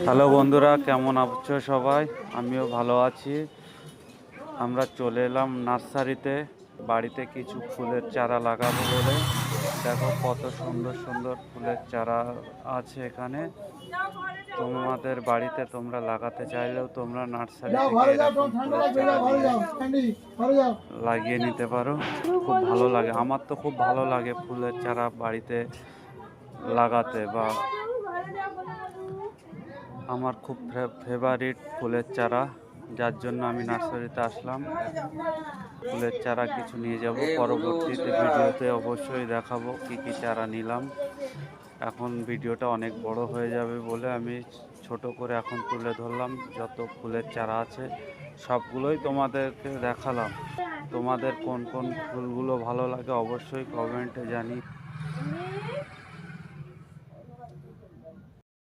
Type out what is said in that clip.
Hello বন্ধুরা, কেমন আছো সবাই? আমিও ভালো আছি। আমরা চলে এলাম নার্সারিতে, বাড়িতে কিছু ফুলের চারা লাগাবো বলে। দেখো কত সুন্দর সুন্দর ফুলের চারা আছে এখানে। তোমাদের বাড়িতে তোমরা লাগাতে চাইলেও তোমরা নার্সারি থেকে এরকম ফুলের চারা নিয়ে লাগিয়ে নিতে পারো। খুব ভালো লাগে, আমার তো খুব ভালো লাগে ফুলের চারা বাড়িতে লাগাতে, বা আমার খুব ফেভারিট ফুলের চারা, যার জন্য আমি নার্সারিতে আসলাম। ফুলের চারা কিছু নিয়ে যাব, পরবর্তীতে ভিডিওতে অবশ্যই দেখাবো কি কি চারা নিলাম। এখন ভিডিওটা অনেক বড় হয়ে যাবে বলে আমি ছোট করে এখন তুলে ধরলাম। যত ফুলের চারা আছে সবগুলোই তোমাদেরকে দেখালাম। তোমাদের কোন কোন ফুলগুলো ভালো লাগে অবশ্যই কমেন্টে জানিয়ে